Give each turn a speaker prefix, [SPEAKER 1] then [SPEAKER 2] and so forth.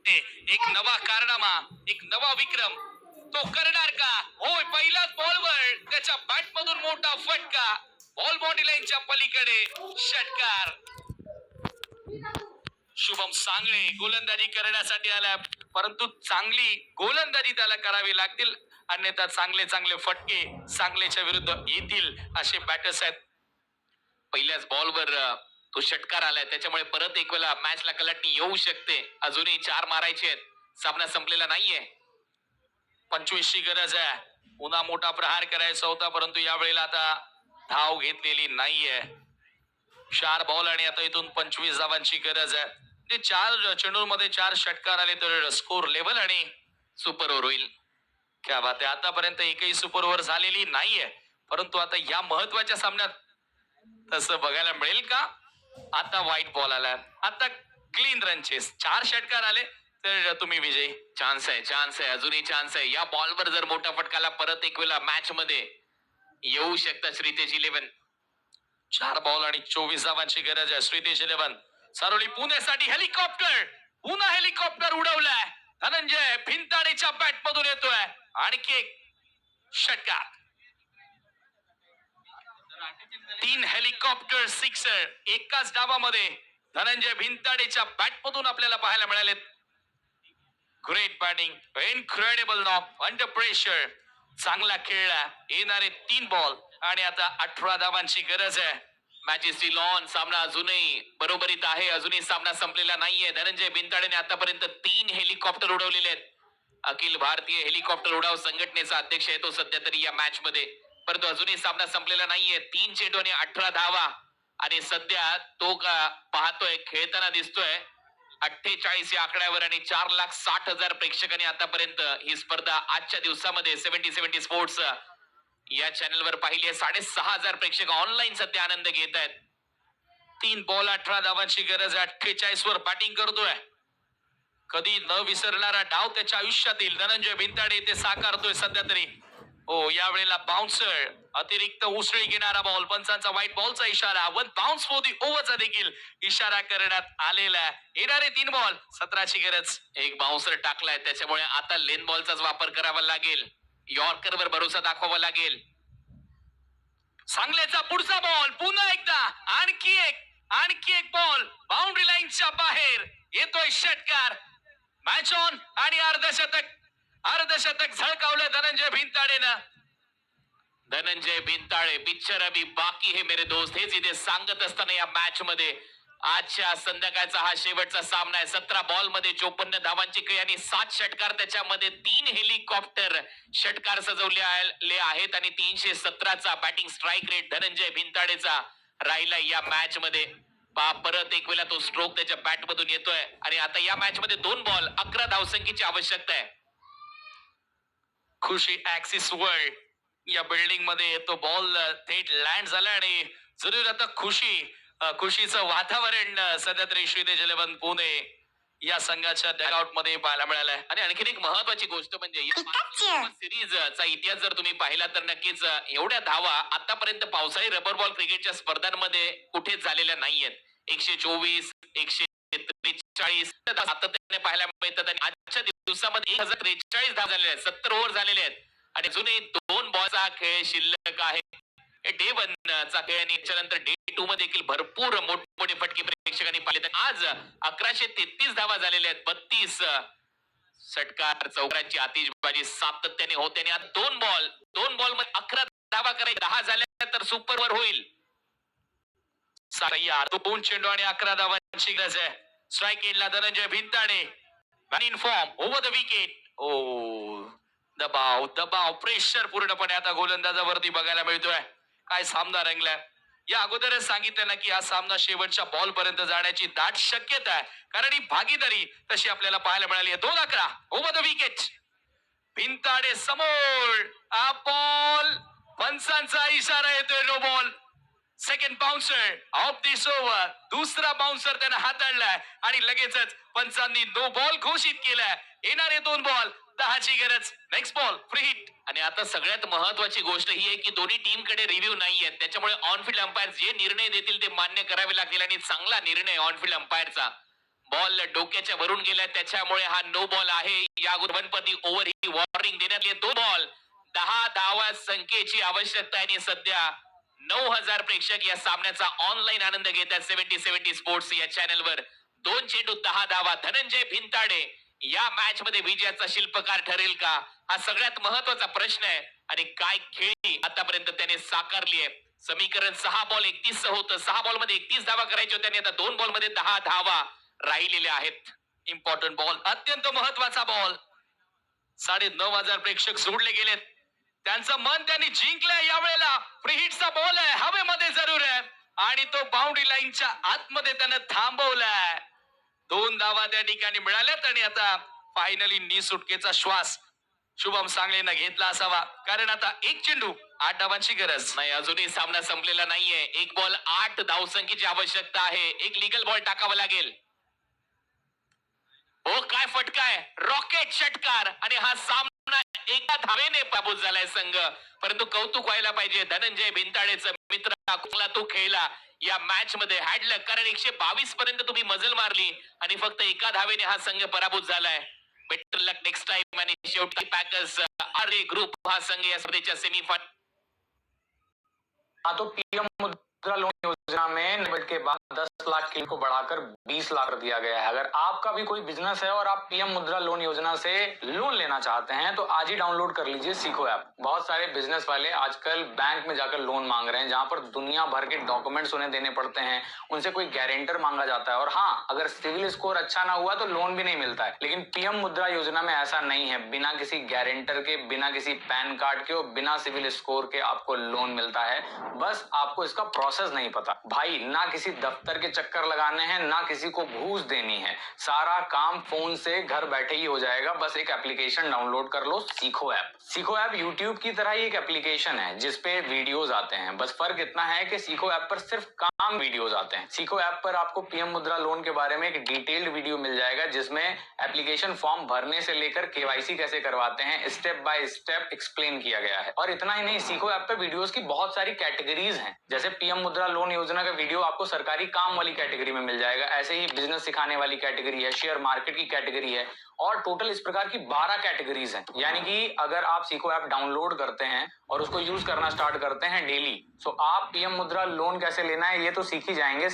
[SPEAKER 1] एक नवा कारनामा, एक नवा विक्रम तो करणार का? होय, पहिल्याच बॉलवर त्याच्या बॅट मधून मोठा फटका, बॉल बॉडी लाईनच्या पलीकडे षटकार. शुभम सांगळे गोलंदाजी करण्यासाठी आला, परंतु चांगली गोलंदाजी त्याला करावी लागतील, अन्यथा चांगले चांगले फटके सांगलीच्या विरुद्ध येतील असे बॅटर्स आहेत. पहिल्याच बॉलवर तो षटकार आलाय, त्याच्यामुळे परत एक वेळा मॅचला कलाटणी येऊ शकते. अजूनही 4 मारायचे आहेत, सामना संपलेला नाहीये. 25 ची गरज आहे, पुन्हा मोठा प्रहार करायचा होता, परंतु यावेळेला आता धाव घेतलेली नाहीये. 4 बॉल आणि आता इथून 25 धावांची गरज आहे. ते 4 चेंडूंमध्ये 4 षटकार आले तर स्कोर लेवल आणि सुपर ओव्हर होईल. क्या बात आहे, आतापर्यंत एकही सुपर ओव्हर झालेली नाहीये, परंतु आता या महत्वाच्या सामन्यात तसं बघायला मिळेल का? आता व्हाईट बॉल आला, आता क्लीन रन चेस, 4 षटकार आले तर तुम्ही विजयी. चान्स आहे, चान्स आहे, अजूनही चान्स आहे. या बॉलवर जर मोठा फटकाला परत एक वेळा मॅच मध्ये येऊ शकता श्रीतेज 11. 4 बॉल आणि 24 धावांची गरज आहे. श्रीतेज 11 सारोली पुण्यासाठी हेलिकॉप्टर, पुन्हा हेलिकॉप्टर उडवलाय. धनंजय भिंताडेच्या बॅट मधून येतोय आणखी एक षटकार. 3 हेलिकॉप्टर सिक्सर एकाच डावामध्ये धनंजय भिंताडेच्या बॅट मधून आपल्याला पाहायला मिळाले. Great batting, incredible knock under pressure, चांगला खेळला. येणारे 3 बॉल आणि आता 18 धावांची गरज आहे. मॅच स्टील ऑन, सामना अजूनही बरोबरीत आहे, अजूनही सामना संपलेला नाहीये. धनंजय भिंताडेने आतापर्यंत 3 हेलिकॉप्टर उडवलेले आहेत. अखिल भारतीय हेलिकॉप्टर उडाव संघटनेचा अध्यक्ष आहे तो सध्या तरी या मॅच मध्ये, परंतु अजूनही सामना संपलेला नाहीये. 3 चेंडू आणि 18 धावा आणि सध्या तो का पाहतोय, खेळताना दिसतोय 48 या आकड्यावर आणि 4,60,000 प्रेक्षकांनी आतापर्यंत ही स्पर्धा आजच्या दिवसामध्ये 70 स्पोर्ट्स या चॅनलवर पाहिली आहे. 6,500 प्रेक्षक ऑनलाईन सध्या आनंद घेत आहेत. 3 बॉल 18 धावांची गरज आहे. 48 वर बॅटिंग करतोय, कधी न विसरणारा डाव त्याच्या आयुष्यातील धनंजय भिंताडे ते साकारतोय सध्या तरी. हो, यावेळेला बाउन्सर, अतिरिक्त उसळी घेणारा बॉल, पंचांचा व्हाईट बॉलचा इशारा, 1 बाउन्स फॉर दी ओव्हरचा देखील इशारा करण्यात आलेला आहे. येणारे 3 बॉल 17 ची गरज. एक बाउन्सर टाकलाय, त्याच्यामुळे आता लेन बॉलचाच वापर करावा लागेल. यॉर्करवर भरोसा दाखवावा लागेल. सांगल्याचा पुढचा बॉल, पुन्हा एकदा आणखी एक बॉल बाउंड्री लाईनच्या बाहेर येतोय षटकार. मॅच ऑन आणि अर्धशतक झळकावलं धनंजय भिंताडेनं. धनंजय भिंताडे पिक्चर अभी बाकी है मेरे दोस्त, हेच इथे सांगत असताना या मॅच मध्ये आजच्या संध्याकाळचा हा शेवटचा सामना आहे. 17 बॉल मध्ये 54 धावांची खेळी आणि 7 षटकार, त्याच्यामध्ये 3 हेलिकॉप्टर षटकार सजवले आहेत आणि 317चा बॅटिंग स्ट्राईक रेट धनंजय भिंताडेचा राहिला या मॅच मध्ये. परत एक वेळा तो स्ट्रोक त्याच्या बॅट मधून येतोय आणि आता या मॅच मध्ये 2 बॉल 11 धावसंख्येची आवश्यकता आहे. खुशी ऍक्सिस वर्ल्ड या बिल्डिंग मध्ये तो बॉल थेट लँड झाला आणि जरूर आता खुशीचं वातावरण सध्या तरी श्रीतेज 11 पुणे या संघाच्या डगआउट मध्ये पाहायला मिळालंय. आणि आणखीन एक महत्वाची गोष्ट म्हणजे सिरीजचा इतिहास जर तुम्ही पाहिला तर नक्कीच एवढ्या धावा आतापर्यंत पावसाळी रबर बॉल क्रिकेटच्या स्पर्धांमध्ये कुठेच झालेल्या नाहीयेत. 124, 143 सातत्याने पाहायला मिळतात आणि आजच्या दिवसामध्ये 1043 धावा झालेल्या आहेत, 70 ओव्हर झालेले आहेत आणि अजूनही 2 बॉलचा खेळ शिल्लक आहे. डे 1 चा खेळ आणि त्याच्यानंतर डे 2 मध्ये देखील भरपूर मोठमोठे फटके प्रेक्षकांनी पाहिले. आज 1133 धावा झालेल्या आहेत, 32 षटकार, चौकारांची आतिषबाजी सातत्याने होते आणि आज 2 बॉल मध्ये 11 धावा करायच्या, 10 झाल्या तर सुपर ओव्हर होईल. 2 चेंडू आणि 11 धावांची गरज आहे. स्ट्राईक एंडला Dhananjay Bhintade, man in form over the wicket. दबाव प्रेशर पूर्णपणे आता गोलंदाजावरती बघायला मिळतोय. काय सामना रंगलाय. या अगोदरच सांगितलं ना की हा सामना शेवटच्या बॉल पर्यंत जाण्याची दाट शक्यता आहे, कारण ही भागीदारी तशी आपल्याला पाहायला मिळाली आहे. 2-11 ओव्हर द विकेट. भिंताडे समोर, हा बॉल, पंचांचा इशारा येतोय, no ball. Second bouncer of this over, दुसरा बाउन्सर त्याने हाताळलाय आणि लगेचच पंचांनी नो बॉल घोषित केलाय. येणारे 2 बॉल 10 ची गरज. Next ball free hit. आणि आता सगळ्यात महत्वाची गोष्ट ही आहे की दोन्ही टीम कडे रिव्ह्यू नाहीये, त्याच्यामुळे ऑन फील्ड अंपायर जे निर्णय देतील ते मान्य करावे लागतील आणि चांगला निर्णय ऑन फील्ड अंपायरचा बॉल डोक्याच्या वरून गेला, त्याच्यामुळे हा नो बॉल आहे. या गणपती ओव्हर ही वॉर्निंग देण्यात आली. 2 बॉल 10 धावा संख्येची आवश्यकता आहे आणि सध्या 9,000 प्रेक्षक या सामन्याचा ऑनलाईन आनंद घेतात 70-70 स्पोर्ट्स या चॅनलवर. 2 चेंडू 10 धावा. धनंजय भिंताडे या मॅच मध्ये विजयाचा शिल्पकार ठरेल का, हा सगळ्यात महत्वाचा प्रश्न आहे. आणि काय खेळी आतापर्यंत त्याने साकारली आहे. समीकरण 6 बॉल 31 होतं. 6 बॉल मध्ये 31 धावा करायच्या होत्या आणि आता 2 बॉल मध्ये 10 धावा राहिलेले आहेत. इम्पॉर्टंट बॉल, अत्यंत महत्वाचा बॉल. 9,500 प्रेक्षक सोडले गेलेत. त्यांचं मन त्यांनी जिंकलंय. यावेळेला फ्री हिटचा बॉल आहे, हवेमध्ये जरूर आहे आणि तो बाउंड्री लाईनच्या आतमध्ये त्यानं थांबवलाय. 2 धावा त्या ठिकाणी मिळाल्यात आणि आता फायनली सुटकेचा श्वास शुभम सांगलेनं घेतला असावा, कारण आता 1 चेंडू 8 धावांची गरज नाही. अजूनही सामना संपलेला नाहीये. 1 बॉल 8 धावसंख्येची आवश्यकता आहे. एक लिगल बॉल टाकावा लागेल. हो, काय फटका आहे, रॉकेट षटकार आणि हा सामना एका धावेने पाबूत झालाय संघ. परंतु कौतुक व्हायला पाहिजे धनंजय भिंताडेचं. मित्र कुठला तो खेळला या मॅच मध्ये हॅडलक, कारण 122 पर्यंत तुम्ही मजल मारली आणि फक्त एका धावेने हा संघ पराभूत झालाय. बेटर लक नेक्स्ट टाइम. आणि शेवटी पॅकर्स आरए ग्रुप हा संघ या स्पर्धेच्या सेमीफायनल.
[SPEAKER 2] हाँ, तो पीएम मुद्रा लोन योजना में निबट के बाद 10 लाख की को बढ़ाकर 20 लाख कर दिया गया है। अगर आपका भी कोई बिजनेस है और आप पीएम मुद्रा लोन योजना से लोन लेना चाहते हैं तो आज ही डाउनलोड कर लीजिए सीखो ऐप। बहुत सारे बिजनेस वाले आजकल बैंक में जाकर लोन मांग रहे हैं, जहां पर दुनिया भर के डॉक्यूमेंट्स उन्हें देने पड़ते हैं, उनसे कोई गारंटर मांगा जाता है और हाँ, अगर सिविल स्कोर अच्छा ना हुआ तो लोन भी नहीं मिलता है। लेकिन पीएम मुद्रा योजना में ऐसा नहीं है। बिना किसी गारंटर के, बिना किसी पैन कार्ड के और बिना सिविल स्कोर के आपको लोन मिलता है। बस आपको इसका प्रोसेस नहीं पता। भाई, ना किसी दफ्तर के चक्कर लगाने हैं, ना किसी को घूस देनी है। सारा काम फोन से घर बैठे ही हो जाएगा। बस एक एप्लीकेशन डाउनलोड कर लो, सीखो ऐप। सीखो ऐप यूट्यूब की तरह ही एक एप्लीकेशन है जिसपे वीडियोस आते हैं। बस फर्क इतना है कि सीखो ऐप पर सिर्फ काम वीडियोस आते हैं। सीखो ऐप पर आपको पीएम मुद्रा लोन के बारे में एक डिटेल्ड वीडियो मिल जाएगा, जिसमें एप्लीकेशन फॉर्म भरने से लेकर केवाईसी कैसे करवाते हैं स्टेप बाय स्टेप एक्सप्लेन किया गया है। और इतना ही नहीं, सीखो ऐप पे वीडियोस की बहुत सारी कैटेगरीज हैं। जैसे पीएम मुद्रा लोन योजना का वीडियो आपको सरकारी काम वाली कैटेगरी में मिल जाएगा, ऐसे ही बिजनेस सिखाने वाली कैटेगरी है, शेयर मार्केट की कैटेगरी है, और टोटल इस प्रकार की 12 कैटेगरीज हैं। यानी कि अगर आप सीखो ऐप डाउनलोड करते हैं और उसको यूज करना स्टार्ट करते हैं डेली, तो आप पीएम मुद्रा लोन कैसे लेना है ये तो सीख ही जाएंगे।